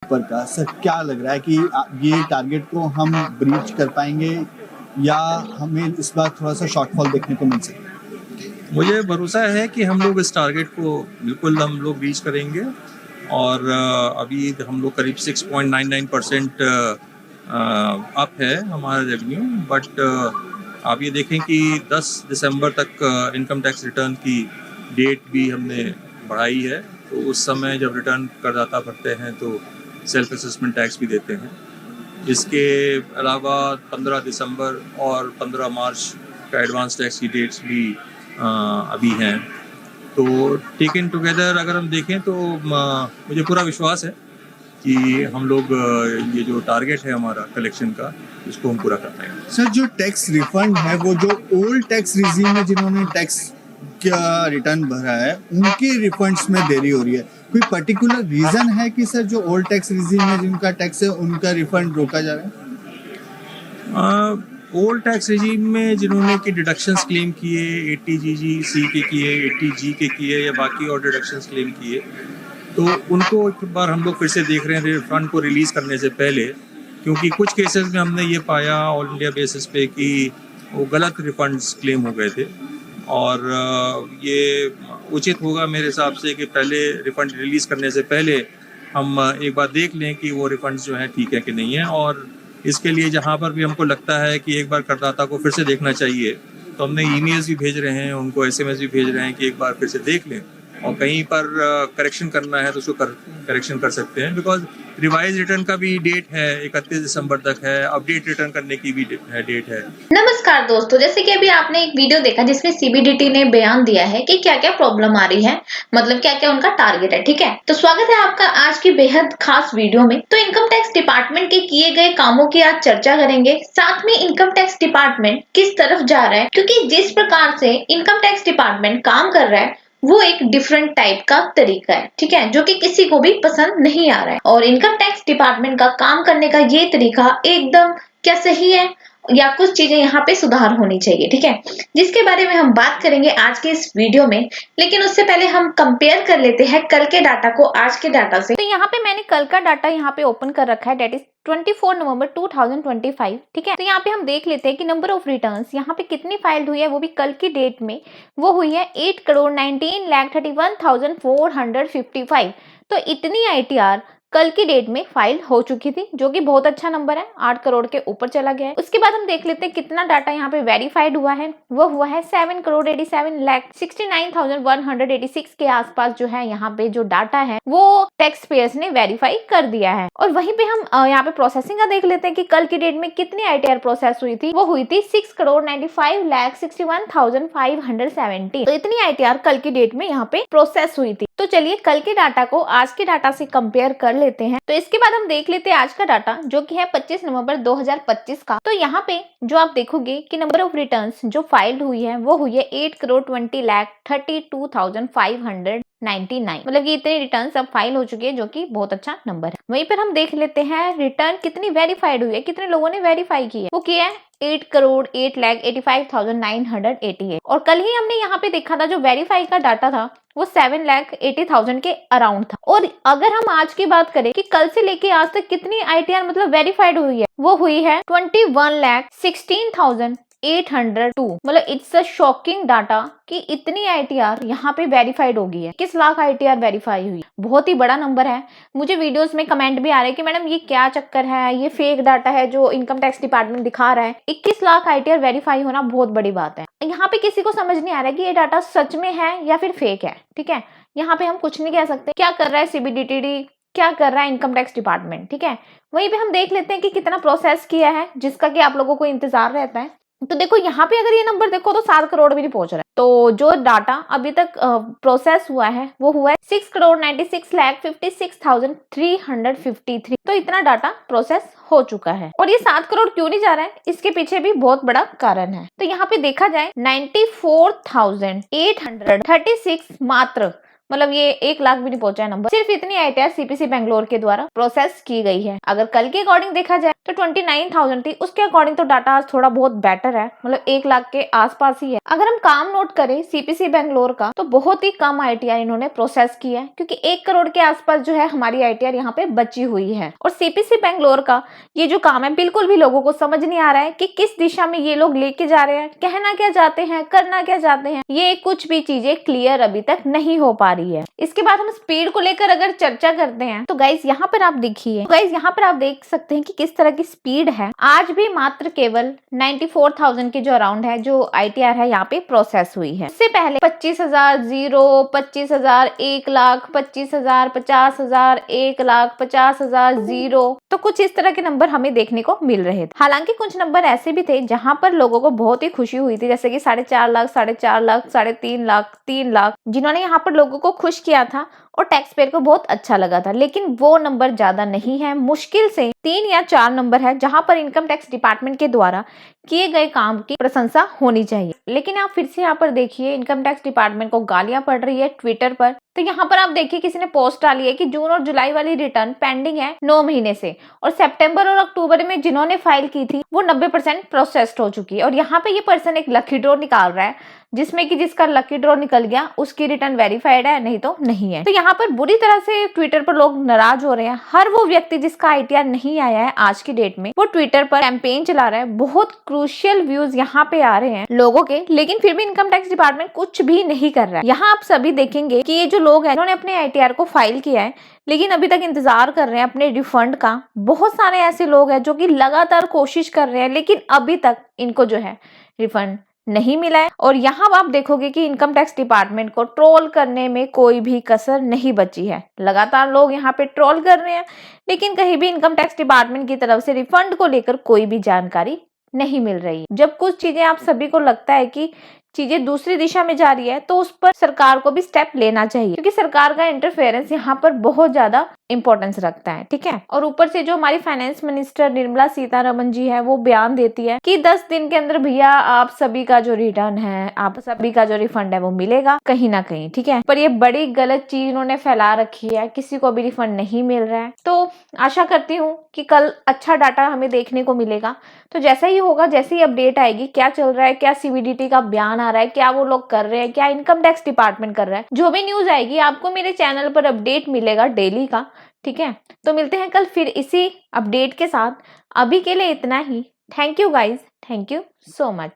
ऊपर का सर क्या लग रहा है कि ये टारगेट को हम ब्रीच कर पाएंगे या हमें इस बार थोड़ा सा शॉर्टफॉल देखने को मिल सकता है? मुझे भरोसा है कि हम लोग इस टारगेट को बिल्कुल हम लोग रीच करेंगे और अभी हम लोग करीब 6.99% अप है हमारा रेवेन्यू। बट आप ये देखें कि 10 दिसंबर तक इनकम टैक्स रिटर्न की डेट भी हमने बढ़ाई है, तो उस समय जब रिटर्न करदाता भरते हैं तो सेल्फ असेसमेंट टैक्स भी देते हैं। इसके अलावा 15 दिसंबर और 15 मार्च का एडवांस टैक्स की डेट्स भी अभी हैं। तो टेकन टुगेदर अगर हम देखें तो मुझे पूरा विश्वास है कि हम लोग ये जो टारगेट है हमारा कलेक्शन का, इसको हम पूरा कर पाएंगे। सर जो टैक्स रिफंड है वो जो ओल्ड टैक्स रिजीम में जिन्होंने टैक्स का रिटर्न भरा है उनके रिफंड्स में देरी हो रही है, कोई पर्टिकुलर रीजन है कि सर जो ओल्ड टैक्स रिजीम में जिनका टैक्स है उनका रिफंड रोका जा रहा है? ओल्ड टैक्स रिजीम में जिन्होंने कि डिडक्शंस क्लेम किए, 80GG के किए, 80G के किए या बाकी और डिडक्शंस क्लेम किए, तो उनको एक बार हम लोग फिर से देख रहे हैं रिफंड को रिलीज़ करने से पहले, क्योंकि कुछ केसेस में हमने ये पाया ऑल इंडिया बेसिस पे कि वो गलत रिफंड्स क्लेम हो गए थे। और ये उचित होगा मेरे हिसाब से कि पहले रिफंड रिलीज़ करने से पहले हम एक बार देख लें कि वो रिफंड्स जो हैं ठीक है कि नहीं है। और इसके लिए जहाँ पर भी हमको लगता है कि एक बार करदाता को फिर से देखना चाहिए, तो हमने ईमेल्स भी भेज रहे हैं, उनको SMS भी भेज रहे हैं कि एक बार फिर से देख लें, और कहीं पर करेक्शन करना है तो उसको करेक्शन कर सकते हैं। बिकॉज रिवाइज रिटर्न का भी डेट है 31 दिसंबर तक है, अपडेट रिटर्न करने की भी डेट है। नमस्कार दोस्तों, जैसे कि अभी आपने एक वीडियो देखा जिसमें CBDT ने बयान दिया है कि क्या क्या प्रॉब्लम आ रही है, मतलब क्या क्या उनका टारगेट है। ठीक है, तो स्वागत है आपका आज की बेहद खास वीडियो में। तो इनकम टैक्स डिपार्टमेंट के किए गए कामों की आज चर्चा करेंगे, साथ में इनकम टैक्स डिपार्टमेंट किस तरफ जा रहा है, क्योंकि जिस प्रकार से इनकम टैक्स डिपार्टमेंट काम कर रहा है वो एक डिफरेंट टाइप का तरीका है, ठीक है, जो कि किसी को भी पसंद नहीं आ रहा है। और इनकम टैक्स डिपार्टमेंट का काम करने का ये तरीका एकदम क्या सही है या कुछ चीजें यहाँ पे सुधार होनी चाहिए, ठीक है, जिसके बारे में हम बात करेंगे आज के इस वीडियो में। लेकिन उससे पहले हम कंपेयर कर लेते हैं कल के डाटा को आज के डाटा से। तो यहाँ पे मैंने कल का डाटा यहाँ पे ओपन कर रखा है, डेट इज 24 नवंबर 2025, ठीक है। तो यहाँ पे हम देख लेते हैं कि नंबर ऑफ रिटर्न्स यहाँ पे कितनी फाइल्ड हुई है, वो भी कल की डेट में वो हुई है 8,19,31,455। तो इतनी ITR कल की डेट में फाइल हो चुकी थी, जो कि बहुत अच्छा नंबर है, 8 करोड़ के ऊपर चला गया है। उसके बाद हम देख लेते हैं कितना डाटा यहाँ पे वेरीफाइड हुआ है, वो हुआ है 7,87,69,186 के आसपास जो है यहाँ पे जो डाटा है वो टैक्स पेयर्स ने वेरीफाई कर दिया है। और वहीं पे हम यहाँ पे प्रोसेसिंग का देख लेते हैं कि कल की डेट में कितनी ITR प्रोसेस हुई थी, वो हुई थी 6,95,61,570। तो इतनी ITR कल की डेट में यहाँ पे प्रोसेस हुई थी। तो चलिए कल के डाटा को आज के डाटा से कंपेयर कर लेते हैं। तो इसके बाद हम देख लेते हैं आज का डाटा, जो कि है 25 नवंबर 2025 का। तो यहाँ पे जो आप देखोगे कि नंबर ऑफ रिटर्न्स जो फाइल्ड हुई है वो हुई है 8,20,32,599, मतलब कि इतने रिटर्न्स अब फाइल हो चुके हैं, जो कि बहुत अच्छा नंबर है। वहीं पर हम देख लेते हैं रिटर्न कितनी वेरीफाइड हुई है, कितने लोगों ने वेरीफाई की है, वो किया है 8,08,85,988। और कल ही हमने यहाँ पे देखा था जो वेरीफाई का डाटा था वो 7,80,000 के अराउंड था। और अगर हम आज की बात करें कि कल से लेके आज तक कितनी ITR मतलब वेरीफाइड हुई है, वो हुई है 21,16,802। मतलब इट्स अ शॉकिंग डाटा कि इतनी ITR यहाँ पे वेरीफाइड हो गई है। 21 लाख ITR वेरीफाई हुई, बहुत ही बड़ा नंबर है। मुझे वीडियोस में कमेंट भी आ रहे हैं कि मैडम ये क्या चक्कर है, ये फेक डाटा है जो इनकम टैक्स डिपार्टमेंट दिखा रहा है। 21 लाख ITR वेरीफाई होना बहुत बड़ी बात है। यहाँ पे किसी को समझ नहीं आ रहा है कि ये डाटा सच में है या फिर फेक है, ठीक है। यहाँ पे हम कुछ नहीं कह सकते क्या कर रहा है CBDT, क्या कर रहा है इनकम टैक्स डिपार्टमेंट, ठीक है। वहीं पे हम देख लेते हैं कि कितना प्रोसेस किया है, जिसका कि आप लोगों को इंतजार रहता है। तो देखो यहाँ पे अगर ये नंबर देखो तो 7 करोड़ भी नहीं पहुंच रहा है। तो जो डाटा अभी तक प्रोसेस हुआ है वो हुआ है 6,96,56,353। तो इतना डाटा प्रोसेस हो चुका है। और ये 7 करोड़ क्यों नहीं जा रहा है, इसके पीछे भी बहुत बड़ा कारण है। तो यहाँ पे देखा जाए 94,836 मात्र मतलब ये 1 लाख भी नहीं पहुंचा है नंबर। सिर्फ इतनी ITR CPC बेंगलोर के द्वारा प्रोसेस की गई है। अगर कल के अकॉर्डिंग देखा जाए तो 29,000 थी, उसके अकॉर्डिंग तो डाटा आज थोड़ा बहुत बेटर है, मतलब 1 लाख के आसपास ही है। अगर हम काम नोट करें CPC बेंगलोर का तो बहुत ही कम ITR इन्होंने प्रोसेस की है, क्योंकि 1 करोड़ के आसपास जो है हमारी ITR यहाँ पे बची हुई है। और CPC बेंगलोर का ये जो काम है बिल्कुल भी लोगों को समझ नहीं आ रहा है कि किस दिशा में ये लोग लेके जा रहे हैं, कहना क्या चाहते हैं, करना क्या चाहते हैं, ये कुछ भी चीजें क्लियर अभी तक नहीं हो पा रही है। इसके बाद हम स्पीड को लेकर अगर चर्चा करते हैं तो गाइस यहाँ पर आप देखिए, गाइस यहाँ पर आप देख सकते हैं कि किस तरह की स्पीड है। आज भी मात्र केवल 94,000 के जो अराउंड है जो ITR है यहाँ पे प्रोसेस हुई है। इससे पहले 25,000, 0, 25,000, 1 लाख, 25,000, 50,000, 1 लाख, 50,000, 0, तो कुछ इस तरह के नंबर हमें देखने को मिल रहे थे। हालांकि कुछ नंबर ऐसे भी थे जहां पर लोगों को बहुत ही खुशी हुई थी, जैसे कि 4.5 लाख, 4.5 लाख, 3.5 लाख, 3 लाख, जिन्होंने यहाँ पर लोगों को खुश किया था और टैक्स पेयर को बहुत अच्छा लगा था। लेकिन वो नंबर ज्यादा नहीं है, मुश्किल से 3 या 4 नंबर है जहां पर इनकम टैक्स डिपार्टमेंट के द्वारा किए गए काम की प्रशंसा होनी चाहिए। लेकिन आप फिर से यहाँ पर देखिए, इनकम टैक्स डिपार्टमेंट को गालियां पड़ रही है ट्विटर पर। तो यहाँ पर आप देखिए किसी ने पोस्ट डाली है कि जून और जुलाई वाली रिटर्न पेंडिंग है 9 महीने से, और सितंबर और अक्टूबर में जिन्होंने फाइल की थी वो 90% प्रोसेस्ड हो चुकी है। और यहाँ पे ये पर्सन एक लकी ड्रॉ निकाल रहा है, जिसमें कि जिसका लकी ड्रॉ निकल गया उसकी रिटर्न वेरीफाइड है, नहीं तो नहीं है। तो यहाँ पर बुरी तरह से ट्विटर पर लोग नाराज हो रहे हैं। हर वो व्यक्ति जिसका ITR नहीं आया है आज की डेट में, वो ट्विटर पर कैंपेन चला रहा है। बहुत क्रूशियल व्यूज यहाँ पे आ रहे हैं लोगों के, लेकिन फिर भी इनकम टैक्स डिपार्टमेंट कुछ भी नहीं कर रहा है। यहाँ आप सभी देखेंगे कि ये जो लोग हैं उन्होंने अपने ITR को फाइल किया है, लेकिन अभी तक इंतजार कर रहे हैं अपने रिफंड का। बहुत सारे ऐसे लोग हैं जो कि लगातार कोशिश कर रहे हैं, लेकिन अभी तक इनको जो है रिफंड नहीं मिला है। और यहाँ आप देखोगे कि इनकम टैक्स डिपार्टमेंट को ट्रोल करने में कोई भी कसर नहीं बची है। लगातार लोग यहाँ पे ट्रोल कर रहे हैं, लेकिन कहीं भी इनकम टैक्स डिपार्टमेंट की तरफ से रिफंड को लेकर कोई भी जानकारी नहीं मिल रही। जब कुछ चीजें आप सभी को लगता है कि चीजें दूसरी दिशा में जा रही है तो उस पर सरकार को भी स्टेप लेना चाहिए, क्योंकि सरकार का इंटरफेरेंस यहाँ पर बहुत ज्यादा इंपॉर्टेंस रखता है, ठीक है। और ऊपर से जो हमारी फाइनेंस मिनिस्टर निर्मला सीतारमण जी है वो बयान देती है कि 10 दिन के अंदर भैया आप सभी का जो रिटर्न है, आप सभी का जो रिफंड है वो मिलेगा कहीं ना कहीं, ठीक है। पर ये बड़ी गलत चीज इन्होंने फैला रखी है, किसी को भी रिफंड नहीं मिल रहा है। तो आशा करती हूँ कि कल अच्छा डाटा हमें देखने को मिलेगा। तो जैसा ही होगा, जैसे ही अपडेट आएगी, क्या चल रहा है, क्या CBDT का बयान आ रहा है, क्या वो लोग कर रहे हैं, क्या इनकम टैक्स डिपार्टमेंट कर रहा है, जो भी न्यूज आएगी आपको मेरे चैनल पर अपडेट मिलेगा डेली का, ठीक है। तो मिलते हैं कल फिर इसी अपडेट के साथ। अभी के लिए इतना ही। Thank you guys, thank you so much.